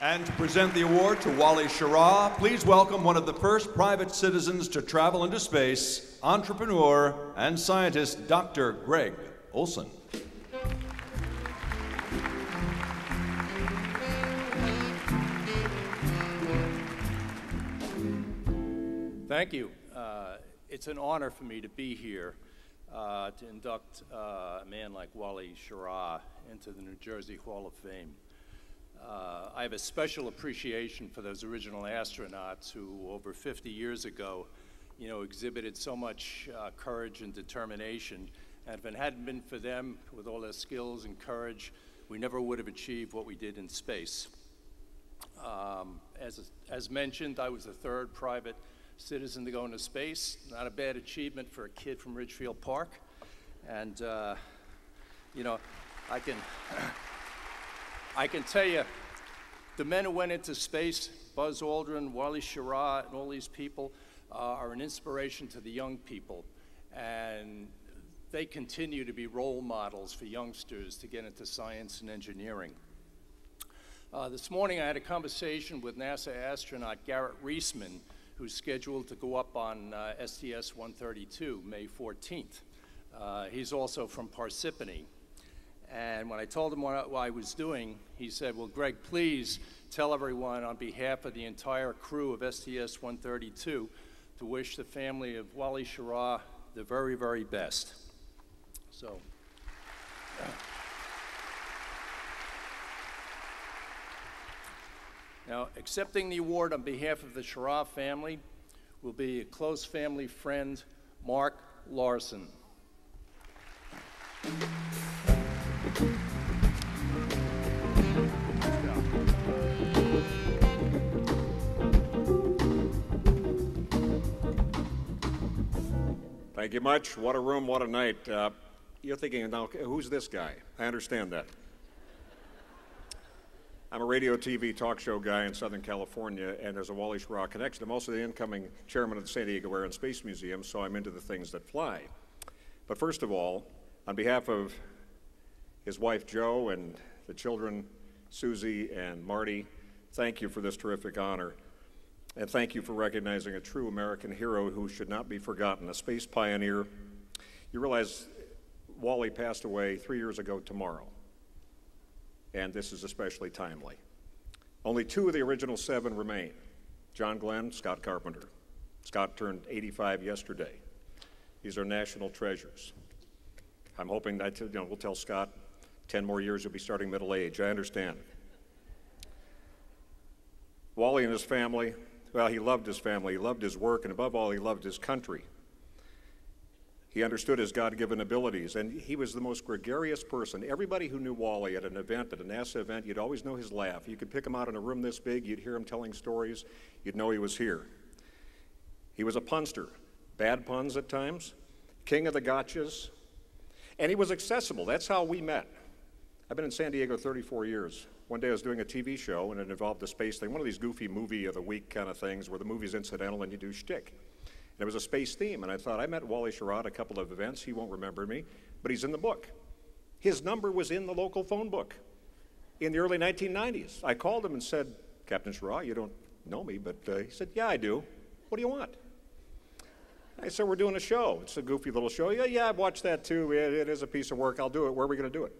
And to present the award to Wally Schirra, please welcome one of the first private citizens to travel into space, entrepreneur and scientist Dr. Greg Olson. Thank you. It's an honor for me to be here to induct a man like Wally Schirra into the New Jersey Hall of Fame. I have a special appreciation for those original astronauts who, over 50 years ago, exhibited so much courage and determination. And if it hadn't been for them, with all their skills and courage, we never would have achieved what we did in space. As mentioned, I was the third private citizen to go into space. Not a bad achievement for a kid from Ridgefield Park. And, I can tell you, the men who went into space, Buzz Aldrin, Wally Schirra, and all these people are an inspiration to the young people. And they continue to be role models for youngsters to get into science and engineering. This morning I had a conversation with NASA astronaut Garrett Reisman, who's scheduled to go up on STS-132, May 14th. He's also from Parsippany. And when I told him what I was doing, he said, well, Greg, please tell everyone on behalf of the entire crew of STS-132 to wish the family of Wally Schirra the very, very best. So. Now, accepting the award on behalf of the Schirra family will be a close family friend, Mark Larson. Thank you much. What a room, what a night. You're thinking, now, who's this guy? I understand that. I'm a radio, TV, talk show guy in Southern California, and there's a Wally Schirra connection. I'm also the incoming chairman of the San Diego Air and Space Museum, so I'm into the things that fly. But first of all, on behalf of his wife, Jo, and the children, Susie and Marty, thank you for this terrific honor. And thank you for recognizing a true American hero who should not be forgotten, a space pioneer. You realize Wally passed away 3 years ago tomorrow, and this is especially timely. Only 2 of the original 7 remain, John Glenn, Scott Carpenter. Scott turned 85 yesterday. These are national treasures. I'm hoping that we'll tell Scott 10 more years he'll be starting middle age. I understand. Wally and his family, well, he loved his family, he loved his work, and above all, he loved his country. He understood his God-given abilities, and he was the most gregarious person. Everybody who knew Wally at an event, at a NASA event, you'd always know his laugh. You could pick him out in a room this big, you'd hear him telling stories, you'd know he was here. He was a punster, bad puns at times, king of the gotchas, and he was accessible. That's how we met. I've been in San Diego 34 years. One day I was doing a TV show, and it involved a space thing, one of these goofy movie of the week kind of things where the movie's incidental and you do shtick. There was a space theme, and I thought, I met Wally Schirra at a couple of events. He won't remember me, but he's in the book. His number was in the local phone book in the early 1990s. I called him and said, Captain Schirra, you don't know me, but he said, yeah, I do. What do you want? I said, we're doing a show. It's a goofy little show. Yeah, I've watched that too. It is a piece of work. I'll do it. Where are we going to do it?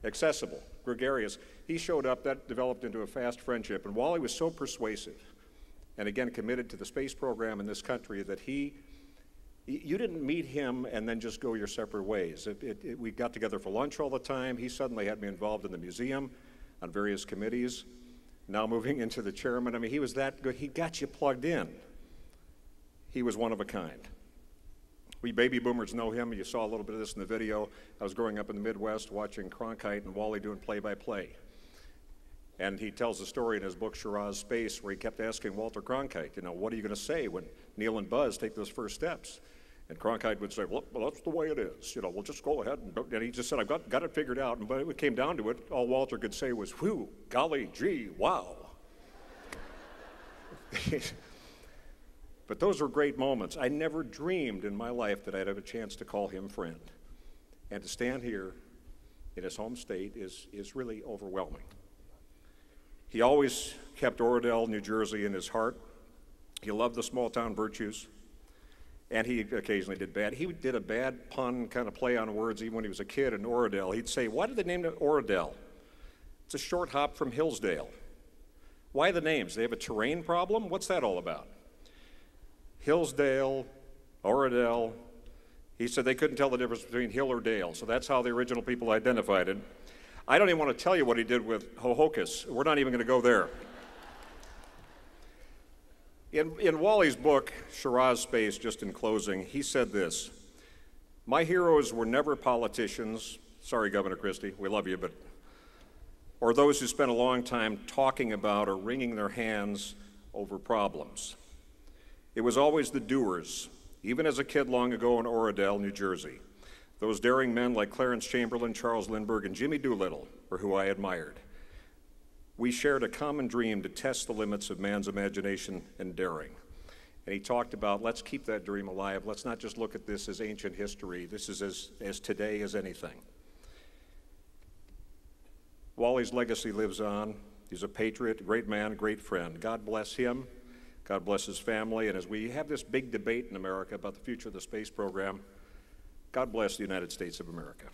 Accessible, gregarious. He showed up. That developed into a fast friendship, and Wally was so persuasive and again committed to the space program in this country that you didn't meet him and then just go your separate ways. We got together for lunch all the time. He suddenly had me involved in the museum on various committees. Now moving into the chairman, I mean, he was that good. He got you plugged in. He was one of a kind. We baby boomers know him. You saw a little bit of this in the video. I was growing up in the Midwest watching Cronkite and Wally doing play-by-play. And he tells a story in his book, Schirra's Space, where he kept asking Walter Cronkite, what are you going to say when Neil and Buzz take those first steps? And Cronkite would say, well, that's the way it is. We'll just go ahead. And he just said, I've got it figured out. And when it came down to it, all Walter could say was, whew, golly, gee, wow. But those were great moments. I never dreamed in my life that I'd have a chance to call him friend. And to stand here in his home state is really overwhelming. He always kept Oradell, New Jersey in his heart. He loved the small town virtues, and he occasionally did bad. He did a bad pun, kind of play on words, even when he was a kid in Oradell. He'd say, why did they name it Oradell? It's a short hop from Hillsdale. Why the names? They have a terrain problem? What's that all about? Hillsdale, Oradell. He said they couldn't tell the difference between hill or dale, so that's how the original people identified it. I don't even want to tell you what he did with Hohokus. We're not even going to go there. In Wally's book, Schirra's Space, just in closing, he said this: my heroes were never politicians, sorry, Governor Christie, we love you, but, or those who spent a long time talking about or wringing their hands over problems. It was always the doers, even as a kid long ago in Oradell, New Jersey. Those daring men like Clarence Chamberlain, Charles Lindbergh, and Jimmy Doolittle were who I admired. We shared a common dream to test the limits of man's imagination and daring. And he talked about, let's keep that dream alive. Let's not just look at this as ancient history. This is as today as anything. Wally's legacy lives on. He's a patriot, great man, great friend. God bless him. God bless his family. And as we have this big debate in America about the future of the space program, God bless the United States of America.